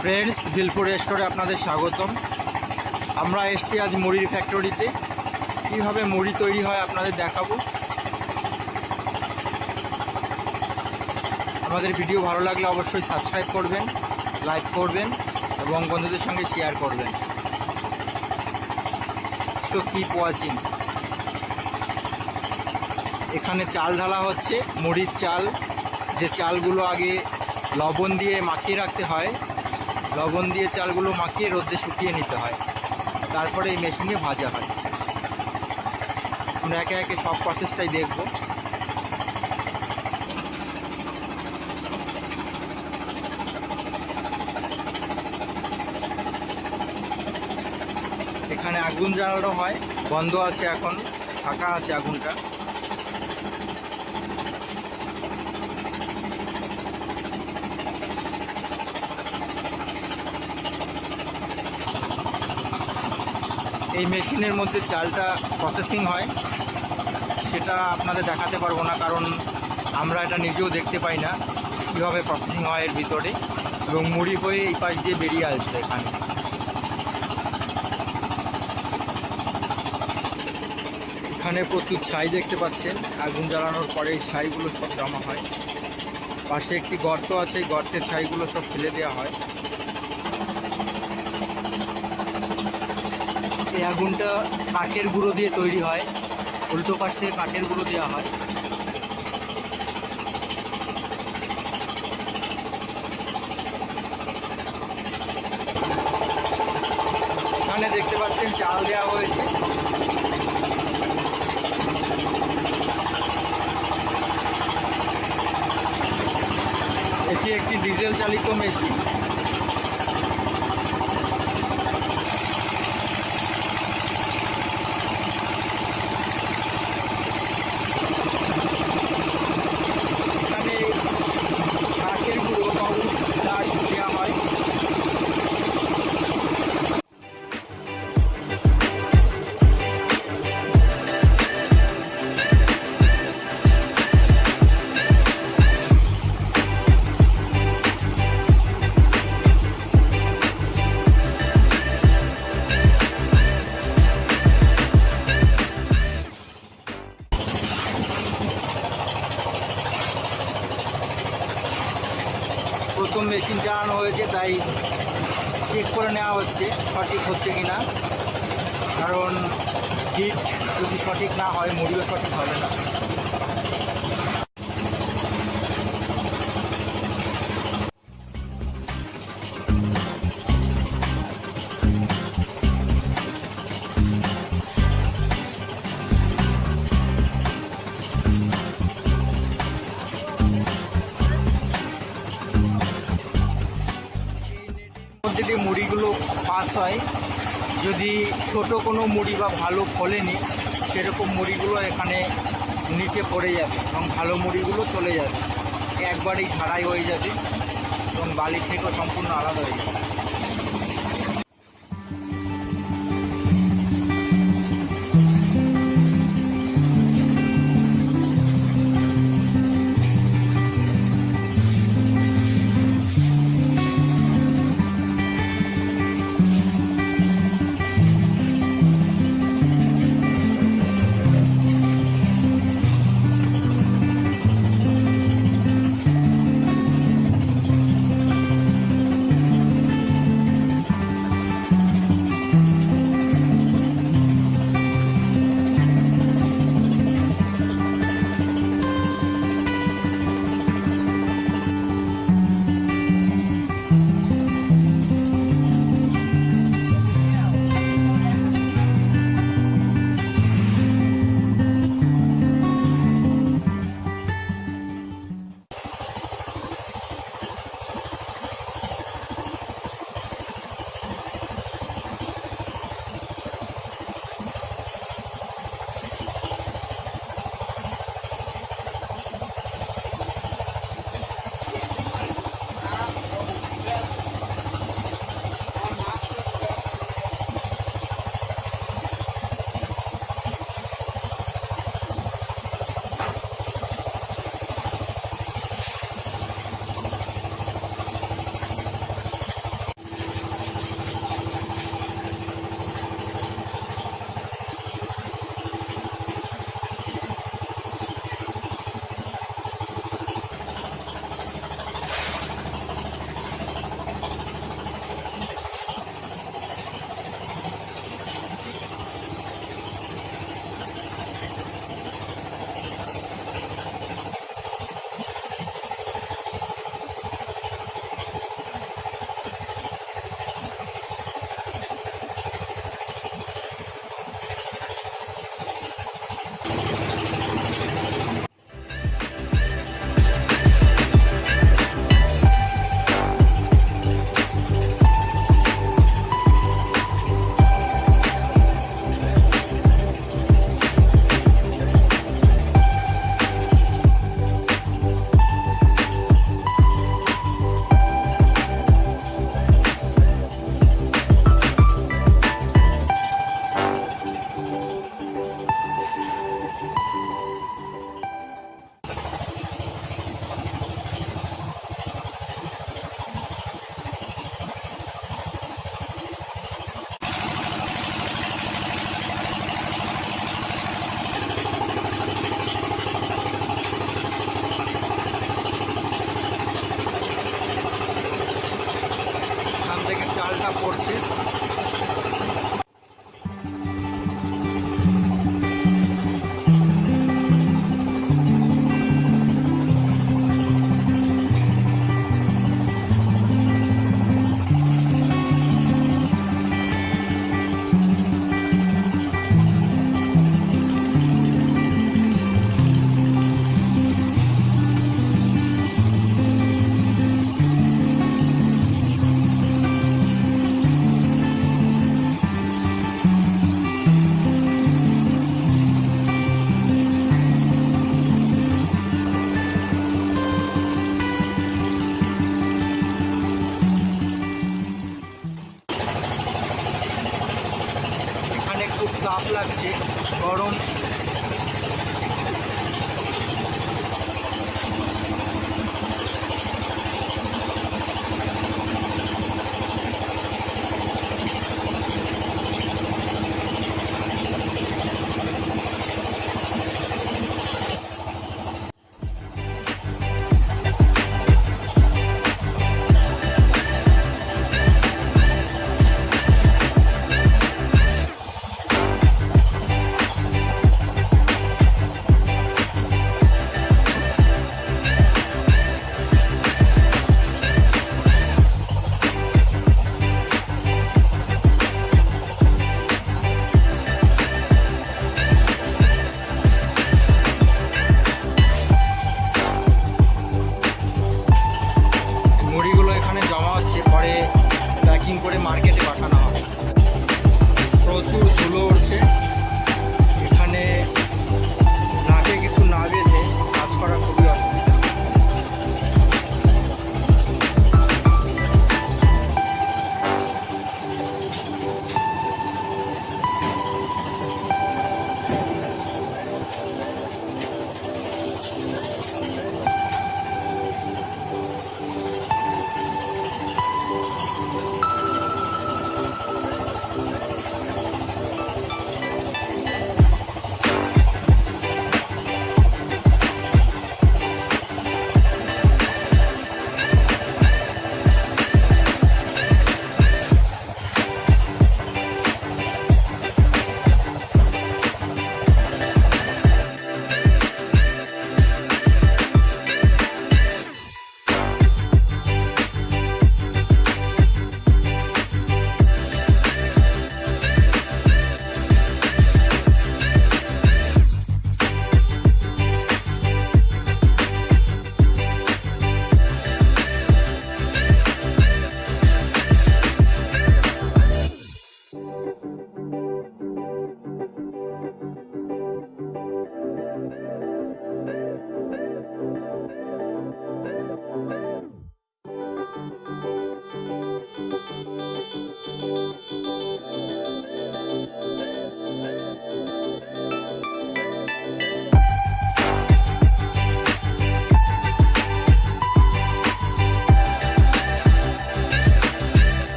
Friends Dilpur storey आपनादेर स्वागतम। আমরা এসেছি আজ মুড়ির ফ্যাক্টরিতে। কিভাবে মুড়ি তৈরি হয় আপনাদের দেখাবো। আমাদের ভিডিও ভালো লাগলে অবশ্যই সাবস্ক্রাইব করবেন, লাইক করবেন এবং বন্ধুদের সঙ্গে শেয়ার করবেন। তো কিপ ওয়াচিং। এখানে চাল ঢালা হচ্ছে, মুড়ির চাল, যে চালগুলো আগে লবণ দিয়ে মাখিয়ে রাখতে হয়। লবণ দিয়ে চালগুলো মাখিয়ে রোদে শুকিয়ে নিতে হয়, তারপরে এই মেশিনে ভাজা হয়। আমরা একে একে সব প্রসেসটাই দেখব। এখানে আগুন জ্বালানো হয়, বন্ধ আছে, এখন ফাঁকা আছে আগুনটা। এই মেশিনের মধ্যে চালটা প্রসেসিং হয়, সেটা আপনাদের দেখাতে পারবো না, কারণ আমরা এটা নিজেও দেখতে পাই না কীভাবে প্রসেসিং হয় এর ভিতরে। এবং মুড়ি হয়ে এই পাশ দিয়ে বেরিয়ে আসবে। এখানে প্রচুর ছাই দেখতে পাচ্ছেন। আগুন জ্বালানোর পরে এই ছাইগুলো সব জমা হয়। পাশে একটি গর্ত আছে, এই গর্তের ছাইগুলো সব ফেলে দেওয়া হয়। এই আগুনটা কাঠের গুঁড়ো দিয়ে তৈরি হয়, উল্টো পাশ থেকে কাঠের গুঁড়ো দেওয়া হয়। এখানে দেখতে পাচ্ছেন চাল দেওয়া হয়েছে। এটি একটি ডিজেল চালিত মেশিন। প্রথম মেশিন চালানো হয়েছে, তাই চেক করে নেওয়া হচ্ছে সঠিক হচ্ছে কি না, কারণ হিট যদি সঠিক না হয় মুড়িও সঠিক হবে না। যদি মুড়িগুলো পাস হয়, যদি ছোট কোনো মুড়ি বা ভালো ফলেনি, সেরকম মুড়িগুলো এখানে নিচে পড়ে যাবে এবং ভালো মুড়িগুলো চলে যাবে, একবারেই ঝাড়াই হয়ে যাবে এবং বালি থেকেও সম্পূর্ণ আলাদা হয়ে যাবে। জলটা পড়ছে। খুব তাপ লাগছে, গরম